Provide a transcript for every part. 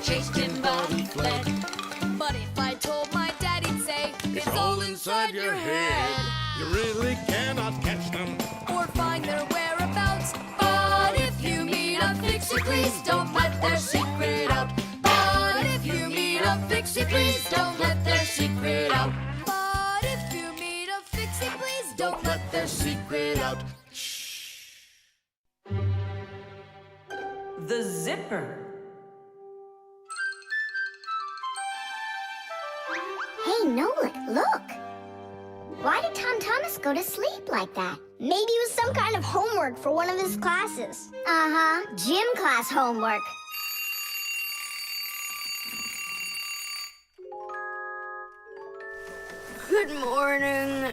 chased him, but he fled. But if I told my dad, he'd say, It's all inside your head. You really cannot catch them. or find their whereabouts. But if you meet a Fixie, please don't let their secret out. But if you meet a Fixie, please don't let their secret out. But if you meet a Fixie, please don't let their secret out. The zipper. Hey, Nolik, look! Why did Tom Thomas go to sleep like that? Maybe it was some kind of homework for one of his classes. Uh-huh, gym class homework. Good morning.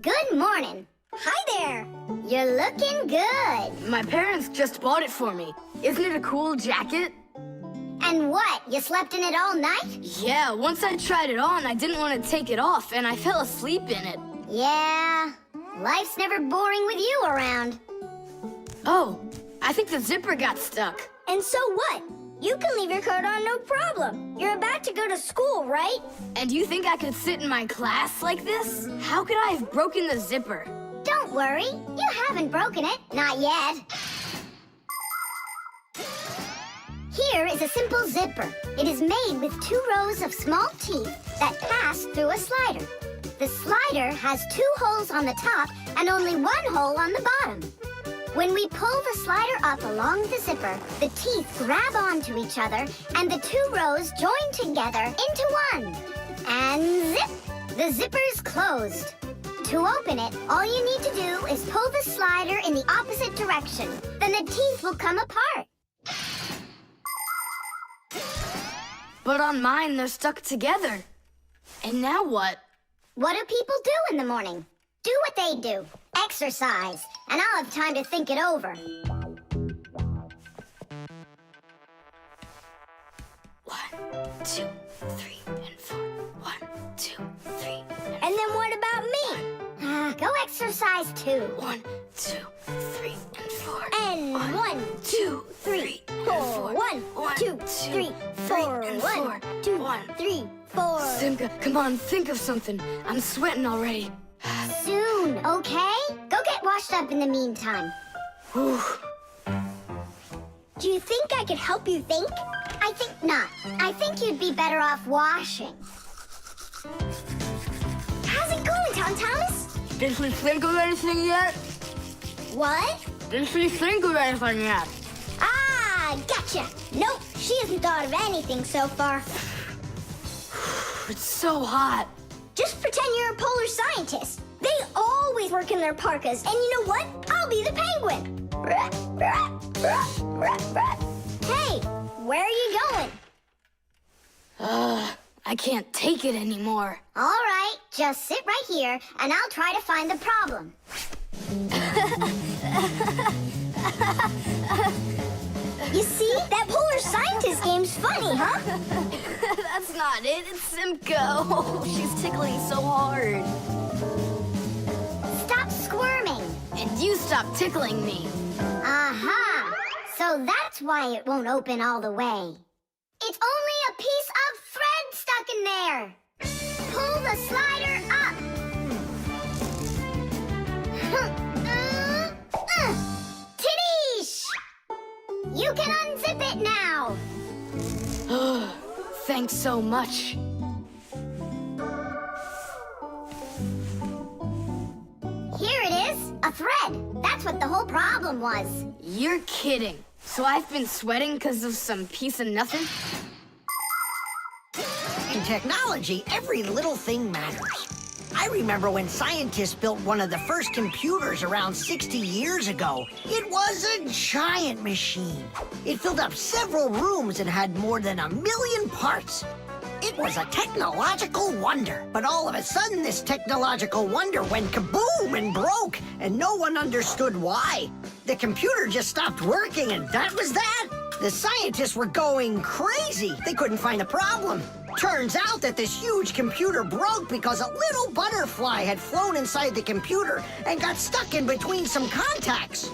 Good morning. Hi there. You're looking good. My parents just bought it for me. Isn't it a cool jacket? And what, you slept in it all night? Yeah, once I tried it on, I didn't want to take it off, and I fell asleep in it. Yeah, life's never boring with you around. Oh, I think the zipper got stuck. And so what? You can leave your coat on, no problem. You're about to go to school, right? And you think I could sit in my class like this? How could I have broken the zipper? Don't worry, you haven't broken it, not yet. Here is a simple zipper. It is made with 2 rows of small teeth that pass through a slider. The slider has 2 holes on the top and only 1 hole on the bottom. When we pull the slider up along the zipper, the teeth grab onto each other and the 2 rows join together into one. And zip! The zipper's closed. To open it, all you need to do is pull the slider in the opposite direction. Then the teeth will come apart. But on mine, they're stuck together. And now what? What do people do in the morning? Do what they do. Exercise. And I'll have time to think it over. 1, 2, 3, and 4. 1, 2, 3. And then what about me? Go exercise too. 1, 2, 3, and 4. And 1, 2, 3, 4. 1, 2, 3, 4. and 1, 2, 3, 4. Simka, come on, think of something. I'm sweating already. Soon, okay? Go get washed up in the meantime. Whew. Do you think I could help you think? I think not. I think you'd be better off washing. How's it going, Tom Thomas? Did she think of anything yet? What? Did she think of anything yet? Ah, gotcha. Nope, she hasn't thought of anything so far. It's so hot. Just pretend you're a polar scientist. They always work in their parkas, and you know what? I'll be the penguin. Hey, where are you going? I can't take it anymore. All right, just sit right here, and I'll try to find the problem. You see? That polar scientist game's funny, huh? That's not it. It's Simka. Oh, she's tickling so hard. Stop squirming. And you stop tickling me. Aha! So that's why it won't open all the way. It's only a piece of thread stuck in there. Pull the slider up. Tidish! You can unzip it now. Thanks so much. Here it is, a thread. That's what the whole problem was. You're kidding. So I've been sweating because of some piece of nothing? In technology, every little thing matters. I remember when scientists built one of the first computers around 60 years ago. It was a giant machine. It filled up several rooms and had more than 1 million parts. It was a technological wonder. But all of a sudden, this technological wonder went kaboom and broke, and no one understood why. The computer just stopped working, and that was that. The scientists were going crazy. They couldn't find a problem. Turns out that this huge computer broke because a little butterfly had flown inside the computer and got stuck in between some contacts.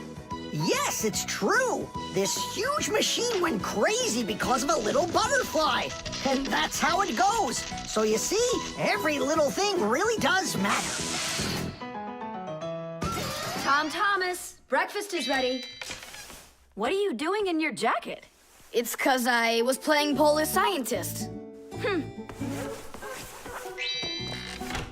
Yes, it's true. This huge machine went crazy because of a little butterfly. And that's how it goes. So you see, every little thing really does matter. Tom Thomas, breakfast is ready. What are you doing in your jacket? It's 'cause I was playing Polish scientist.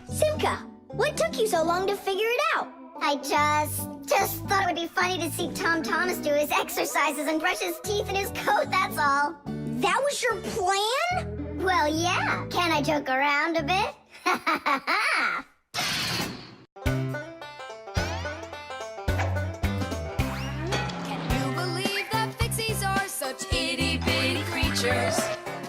Simka, what took you so long to figure it out? I just thought it would be funny to see Tom Thomas do his exercises and brush his teeth in his coat, that's all. That was your plan? Well, yeah. Can I joke around a bit? Can you believe that Fixies are such itty-bitty creatures?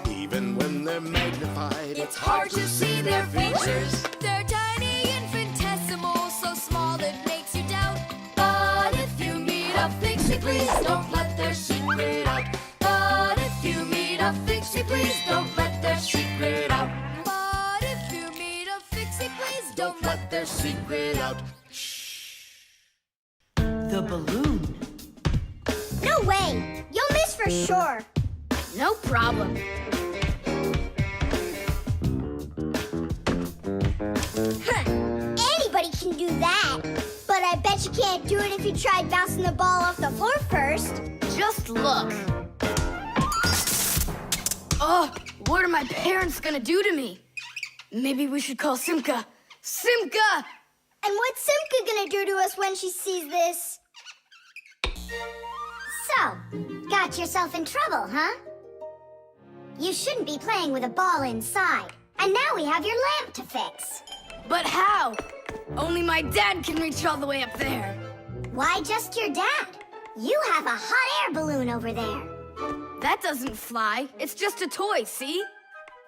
Even when they're magnified, It's hard to see their features. They're tiny, infinitesimal, so small it makes you doubt. But if you meet a Fixie, please don't let their secret out. But if you meet a Fixie, please don't let their secret out. But if you meet a Fixie, please don't let their secret out. The balloon. No way! You'll miss for sure. No problem. Huh. Anybody can do that. But I bet you can't do it if you tried bouncing the ball off the floor first. Just look. Oh, what are my parents gonna do to me? Maybe we should call Simka. Simka! And what's Simka gonna do to us when she sees this? So, got yourself in trouble, huh? You shouldn't be playing with a ball inside. And now we have your lamp to fix. But how? Only my dad can reach all the way up there. Why just your dad? You have a hot air balloon over there. That doesn't fly. It's just a toy, see?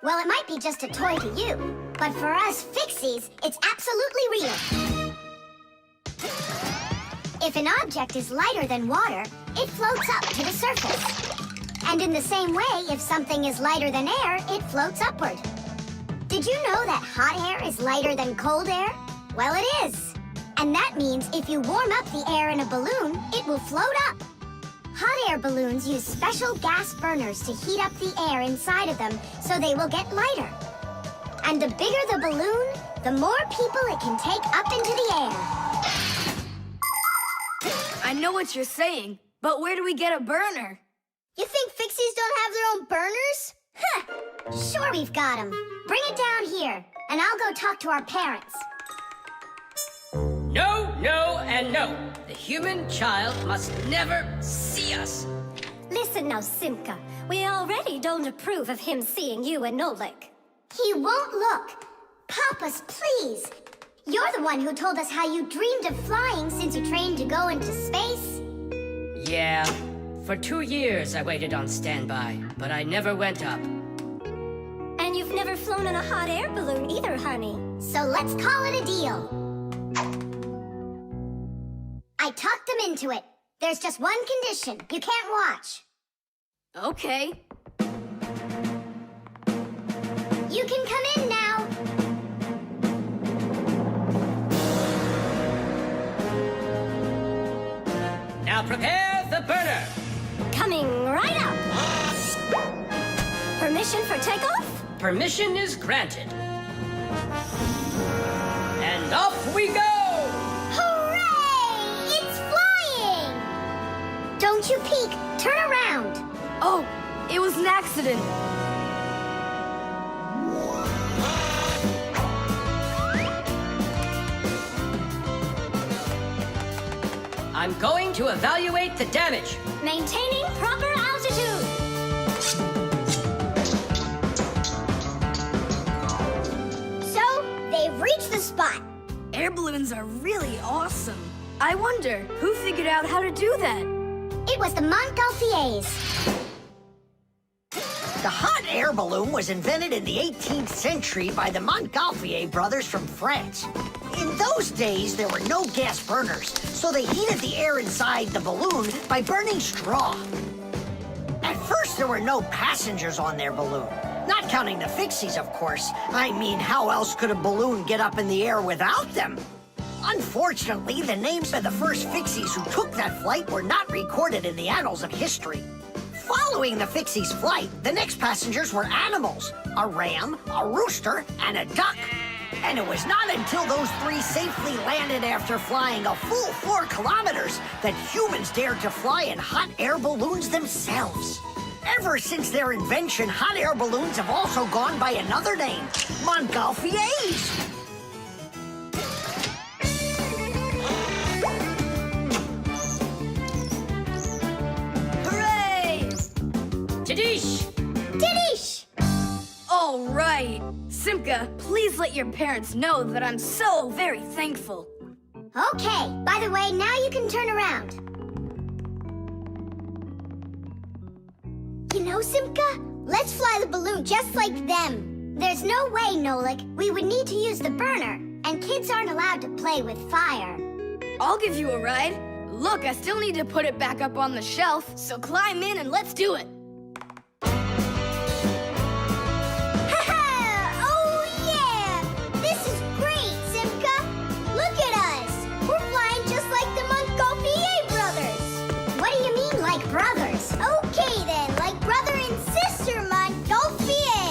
Well, it might be just a toy to you, but for us Fixies, it's absolutely real. If an object is lighter than water, it floats up to the surface. And in the same way, if something is lighter than air, it floats upward. Did you know that hot air is lighter than cold air? Well, it is. And that means if you warm up the air in a balloon, it will float up. Hot air balloons use special gas burners to heat up the air inside of them so they will get lighter. And the bigger the balloon, the more people it can take up into the air. I know what you're saying, but where do we get a burner? You think Fixies don't have their own burners? Huh! Sure we've got 'em. Bring it down here, and I'll go talk to our parents. No, no, and no. The human child must never see us. Listen now, Simka. We already don't approve of him seeing you and Nolik. He won't look. Papas, please. You're the one who told us how you dreamed of flying since you trained to go into space. Yeah, for 2 years I waited on standby, but I never went up. And you've never flown in a hot air balloon either, honey. So let's call it a deal. I talked them into it. There's just one condition. You can't watch. Okay. You can come in now. Now prepare the burner. Coming right up. Permission for takeoff? Permission is granted. And off we go! Hooray! It's flying! Don't you peek. Turn around. Oh, it was an accident. I'm going to evaluate the damage. Maintaining proper altitude. So, they've reached the spot. Air balloons are really awesome. I wonder, who figured out how to do that? It was the Montgolfiers. The hot air balloon was invented in the 18th century by the Montgolfier brothers from France. In those days, there were no gas burners, so they heated the air inside the balloon by burning straw. At first, there were no passengers on their balloon. Not counting the Fixies, of course. I mean, how else could a balloon get up in the air without them? Unfortunately, the names of the first Fixies who took that flight were not recorded in the annals of history. Following the Fixies' flight, the next passengers were animals, a ram, a rooster, and a duck. And it was not until those three safely landed after flying a full 4 kilometers that humans dared to fly in hot air balloons themselves. Ever since their invention, hot air balloons have also gone by another name, Montgolfiers. Hooray! Tadish! Didish! All right. Simka, please let your parents know that I'm so very thankful. Okay, by the way, now you can turn around. You know, Simka, let's fly the balloon just like them. There's no way, Nolik. We would need to use the burner, and kids aren't allowed to play with fire. I'll give you a ride. Look, I still need to put it back up on the shelf, so climb in and let's do it. Oh, yeah! This is great, Simka! Look at us! We're flying just like the Montgolfier brothers! What do you mean, like brothers? Okay, then, like brother and sister Montgolfier!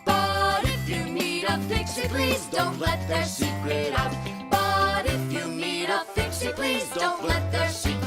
But if you meet a Fixie, please don't let their secret out. But if you meet a Fixie, please don't let their secret